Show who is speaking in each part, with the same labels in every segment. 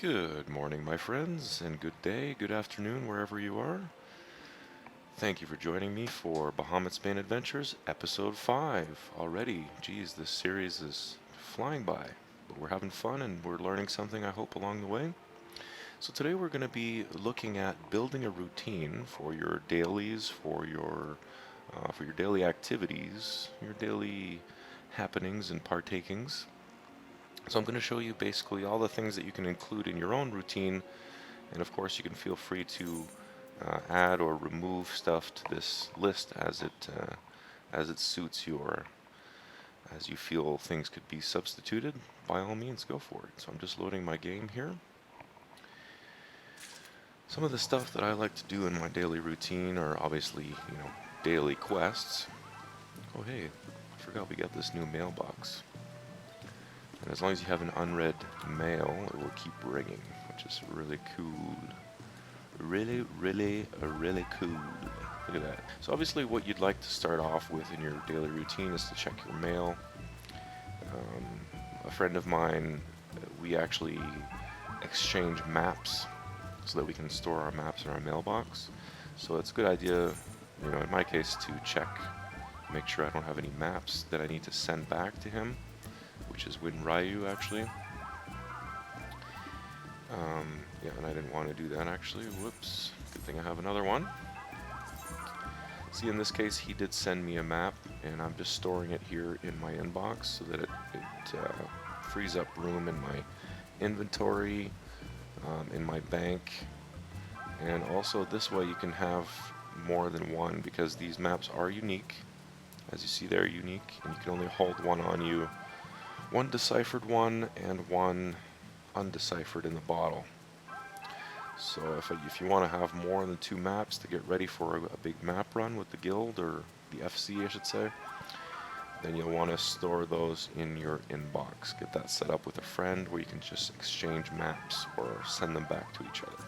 Speaker 1: Good morning, my friends, and good day, good afternoon, wherever you are. Thank you for joining me for Bahamut's Bane Adventures, Episode 5 already. Geez, this series is flying by, but we're having fun and we're learning something, I hope, along the way. So today we're going to be looking at building a routine for your dailies, for your daily activities, your daily happenings and partakings. So I'm going to show you basically all the things that you can include in your own routine, and of course you can feel free to add or remove stuff to this list as it suits you, or as you feel things could be substituted. By all means, go for it. So I'm just loading my game here. Some of the stuff that I like to do in my daily routine are obviously, daily quests. Oh hey, I forgot we got this new mailbox. And as long as you have an unread mail, it will keep ringing, which is really cool. Really cool. Look at that. So obviously what you'd like to start off with in your daily routine is to check your mail. A friend of mine, we actually exchange maps so that we can store our maps in our mailbox. So it's a good idea, in my case, to check, make sure I don't have any maps that I need to send back to him, which is Win Ryu, actually. Yeah, and I didn't want to do that, actually. Whoops. Good thing I have another one. See, in this case, he did send me a map, and I'm just storing it here in my inbox so that it frees up room in my inventory, in my bank, and also this way you can have more than one, because these maps are unique. As you see, they're unique, and you can only hold one on you. One deciphered one and one undeciphered in the bottle. So if you want to have more than two maps to get ready for a big map run with the guild, or the FC I should say, then you'll want to store those in your inbox. Get that set up with a friend where you can just exchange maps or send them back to each other.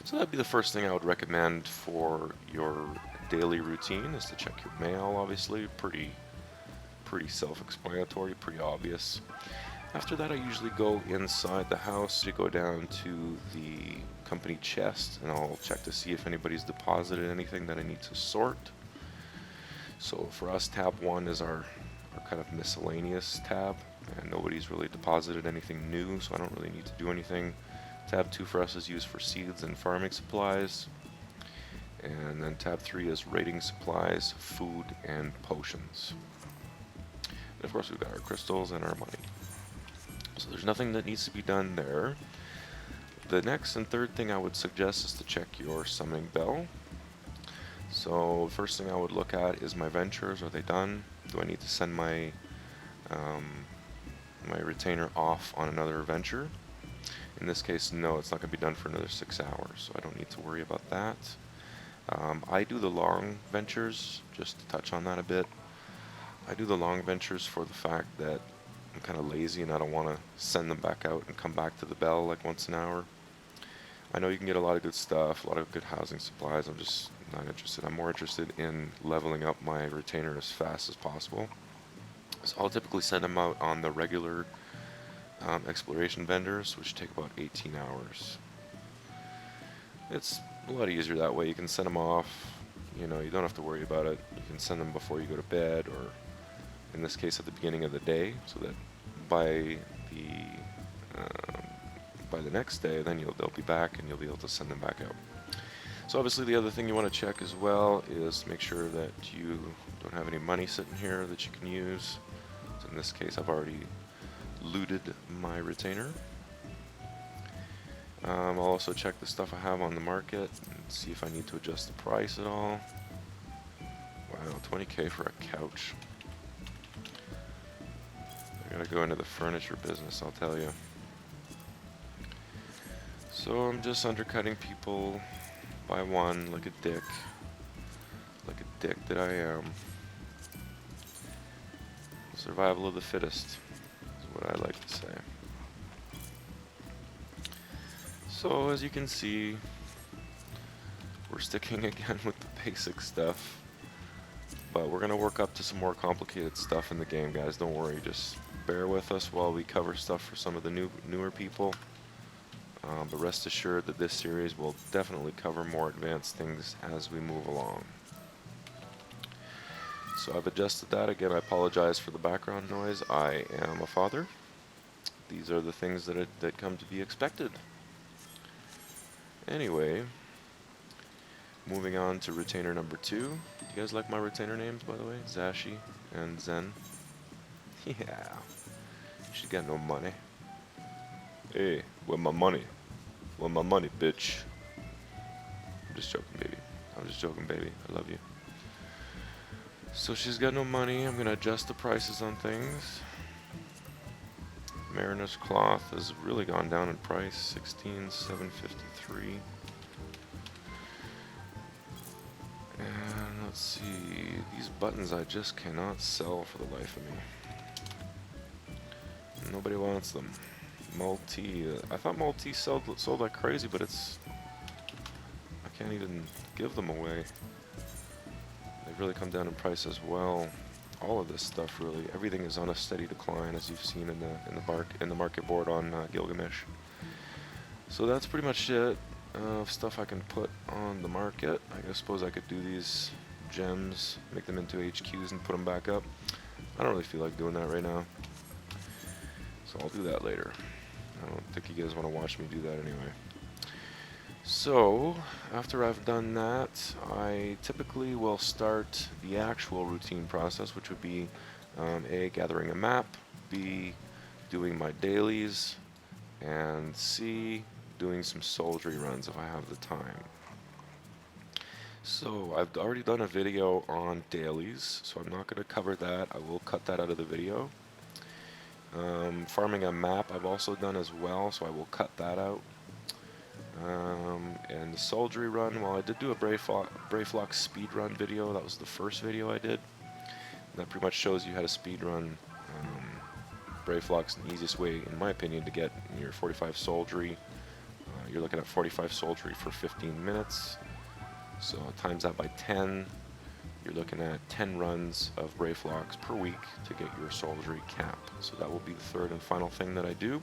Speaker 1: So that'd be the first thing I would recommend for your daily routine, is to check your mail, obviously. Pretty self-explanatory, pretty obvious. After that, I usually go inside the house to go down to the company chest, and I'll check to see if anybody's deposited anything that I need to sort. So for us, tab 1 is our kind of miscellaneous tab, and nobody's really deposited anything new, so I don't really need to do anything. Tab 2 for us is used for seeds and farming supplies. And then tab 3 is raiding supplies, food, and potions. And of course, we've got our crystals and our money. So there's nothing that needs to be done there. The next and third thing I would suggest is to check your summoning bell. So first thing I would look at is my ventures. Are they done? Do I need to send my my retainer off on another venture? In this case, no, it's not going to be done for another 6 hours, so I don't need to worry about that. I do the long ventures, just to touch on that a bit. I do the long ventures for the fact that I'm kind of lazy and I don't want to send them back out and come back to the bell like once an hour. I know you can get a lot of good stuff, a lot of good housing supplies. I'm just not interested. I'm more interested in leveling up my retainer as fast as possible. So I'll typically send them out on the regular exploration vendors, which take about 18 hours. It's a lot easier that way. You can send them off, you don't have to worry about it. You can send them before you go to bed, or in this case at the beginning of the day, so that by the next day, then they'll be back and you'll be able to send them back out. So obviously the other thing you want to check as well is make sure that you don't have any money sitting here that you can use. So in this case, I've already looted my retainer. I'll also check the stuff I have on the market and see if I need to adjust the price at all. Wow, 20k for a couch. I gotta go into the furniture business, I'll tell you. So I'm just undercutting people by one, like a dick. Like a dick that I am. Survival of the fittest is what I like to say. So as you can see, we're sticking again with the basic stuff. But we're going to work up to some more complicated stuff in the game, guys. Don't worry, just bear with us while we cover stuff for some of the newer people. But rest assured that this series will definitely cover more advanced things as we move along. So I've adjusted that. Again, I apologize for the background noise. I am a father. These are the things that come to be expected. Anyway, moving on to retainer number 2. You guys like my retainer names, by the way? Zashi and Zen. Yeah. She got no money. Hey, where my money? Where my money, bitch? I'm just joking, baby. I'm just joking, baby. I love you. So she's got no money. I'm gonna adjust the prices on things. Mariner's cloth has really gone down in price. 16,753. And let's see. These buttons I just cannot sell for the life of me. Nobody wants them. Multi. I thought multi sold like crazy, but it's. I can't even give them away. They've really come down in price as well. All of this stuff, really, everything is on a steady decline, as you've seen in the market board on Gilgamesh. So that's pretty much it of stuff I can put on the market. I suppose I could do these gems, make them into HQs, and put them back up. I don't really feel like doing that right now, so I'll do that later. I don't think you guys want to watch me do that anyway. So, after I've done that, I typically will start the actual routine process, which would be A, gathering a map, B, doing my dailies, and C, doing some soldiery runs if I have the time. So, I've already done a video on dailies, so I'm not going to cover that. I will cut that out of the video. Farming a map I've also done as well, so I will cut that out. And the soldiery run, well, I did do a Brayflock speed run video. That was the first video I did. That pretty much shows you how to speed run Brayflock's the easiest way, in my opinion, to get your 45 soldiery. You're looking at 45 soldiery for 15 minutes. So times that by 10, you're looking at 10 runs of Brayflocks per week to get your soldiery cap. So that will be the third and final thing that I do.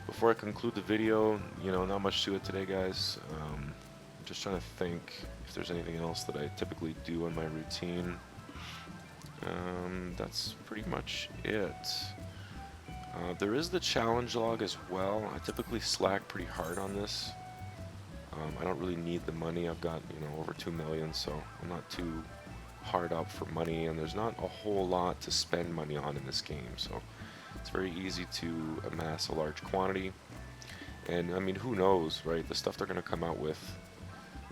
Speaker 1: Before I conclude the video, not much to it today, guys. I'm just trying to think if there's anything else that I typically do in my routine. That's pretty much it. There is the challenge log as well. I typically slack pretty hard on this. I don't really need the money. I've got, over 2 million, so I'm not too hard up for money, and there's not a whole lot to spend money on in this game, so it's very easy to amass a large quantity. And I mean, who knows, right? The stuff they're going to come out with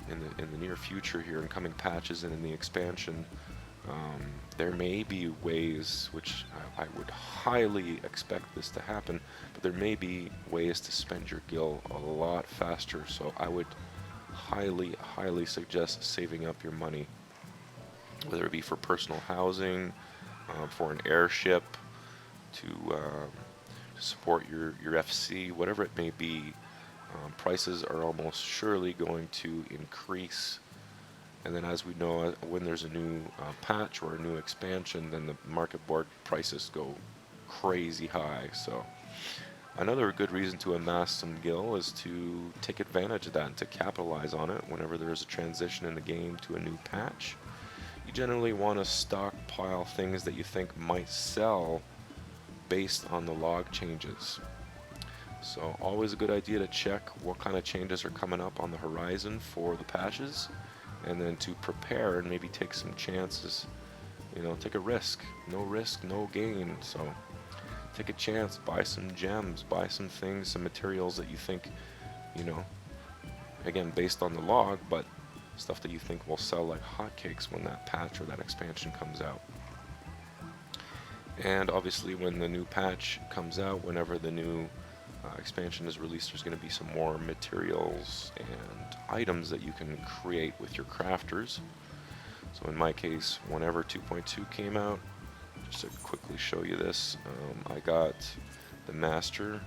Speaker 1: in the near future here, in coming patches and in the expansion, there may be ways, which I would highly expect this to happen, but there may be ways to spend your gil a lot faster. So I would highly suggest saving up your money, whether it be for personal housing, for an airship, to support your FC, whatever it may be. Prices are almost surely going to increase, and then, as we know, when there's a new patch or a new expansion, then the market board prices go crazy high. So another good reason to amass some gil is to take advantage of that and to capitalize on it whenever there's a transition in the game to a new patch. You generally want to stockpile things that you think might sell based on the log changes. So always a good idea to check what kind of changes are coming up on the horizon for the patches, and then to prepare and maybe take some chances. Take a risk. No risk, no gain. So take a chance, buy some gems, buy some things, some materials that you think, again, based on the log, but stuff that you think will sell like hotcakes when that patch or that expansion comes out. And obviously when the new patch comes out, whenever the new expansion is released, there's going to be some more materials and items that you can create with your crafters. So in my case, whenever 2.2 came out, just to quickly show you this, I got the master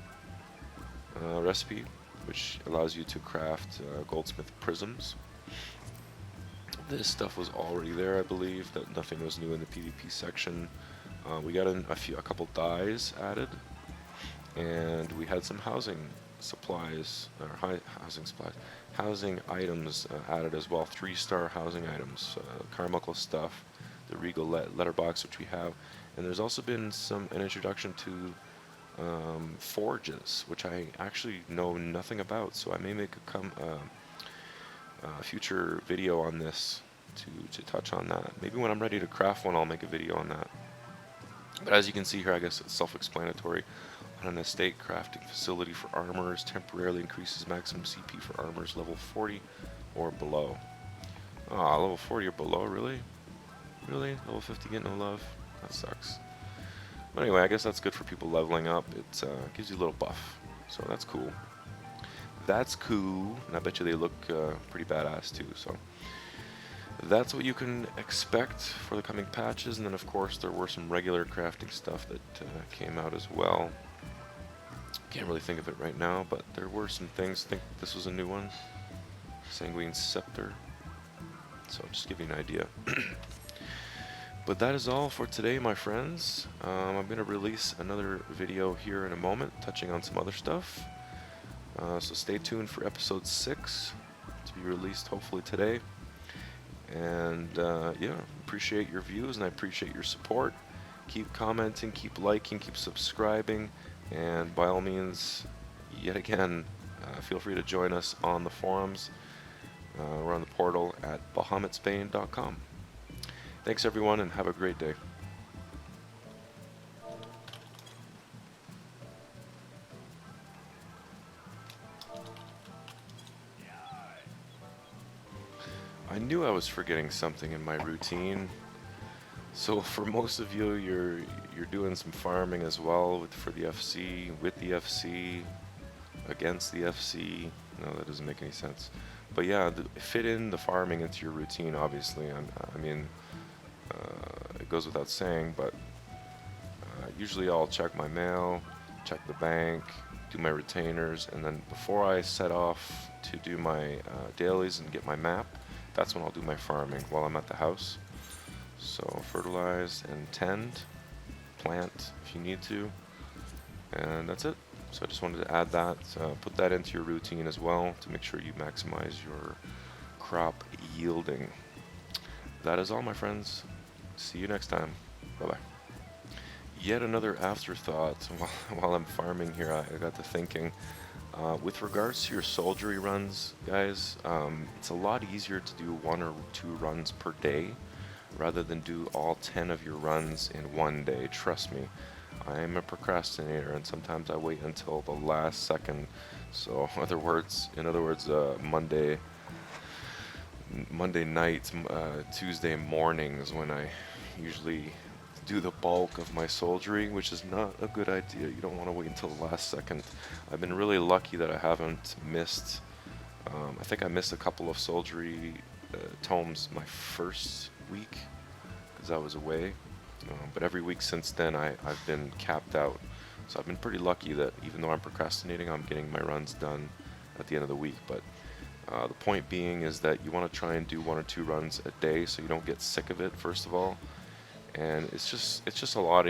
Speaker 1: recipe, which allows you to craft goldsmith prisms. This stuff was already there, I believe, that nothing was new in the PvP section. We got a couple dyes added, and we had some housing supplies, or housing supplies, housing items added as well. 3-star housing items, Carmichael stuff, the Regal letterbox, which we have, and there's also been an introduction to forges, which I actually know nothing about. So I may make a future video on this to touch on that. Maybe when I'm ready to craft one, I'll make a video on that. But as you can see here, I guess it's self-explanatory. On an estate crafting facility for armors, temporarily increases maximum CP for armors level 40 or below. Ah, level 40 or below, really? Really? Level 50 get no love? That sucks. But anyway, I guess that's good for people leveling up. It gives you a little buff, so that's cool. That's cool, and I bet you they look pretty badass too, so that's what you can expect for the coming patches. And then of course there were some regular crafting stuff that came out as well. Can't really think of it right now, but there were some things. I think this was a new one, Sanguine Scepter, so just give you an idea. But that is all for today, my friends. I'm going to release another video here in a moment touching on some other stuff, so stay tuned for episode 6 to be released hopefully today. And yeah, appreciate your views and I appreciate your support. Keep commenting, keep liking, keep subscribing, and by all means, yet again, feel free to join us on the forums. We're on the portal at bahamutsbane.com. Thanks everyone, and have a great day. I knew I was forgetting something in my routine. So for most of you, you're doing some farming as well for the FC, with the FC, against the FC. No, that doesn't make any sense. But yeah, fit in the farming into your routine. Obviously, I mean, it goes without saying. But usually, I'll check my mail, check the bank, do my retainers, and then before I set off to do my dailies and get my map, that's when I'll do my farming while I'm at the house. So fertilize and tend, plant if you need to, and that's it. So I just wanted to add that, put that into your routine as well to make sure you maximize your crop yielding. That is all, my friends. See you next time. Bye-bye. Yet another afterthought while I'm farming here, I got to thinking, with regards to your soldiery runs, guys, it's a lot easier to do 1 or 2 runs per day rather than do all 10 of your runs in one day. Trust me, I'm a procrastinator, and sometimes I wait until the last second. So, in other words, Monday nights, Tuesday mornings when I usually do the bulk of my soldiery, which is not a good idea. You don't want to wait until the last second. I've been really lucky that I haven't missed. I think I missed a couple of soldiery tomes my first week because I was away, but every week since then I've been capped out. So I've been pretty lucky that even though I'm procrastinating, I'm getting my runs done at the end of the week. But the point being is that you want to try and do 1 or 2 runs a day so you don't get sick of it, first of all. And it's just a lot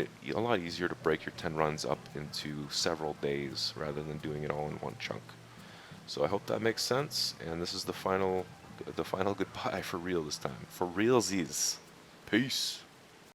Speaker 1: easier to break your 10 runs up into several days rather than doing it all in one chunk. So I hope that makes sense, and this is the final goodbye for real this time. For realsies. Peace.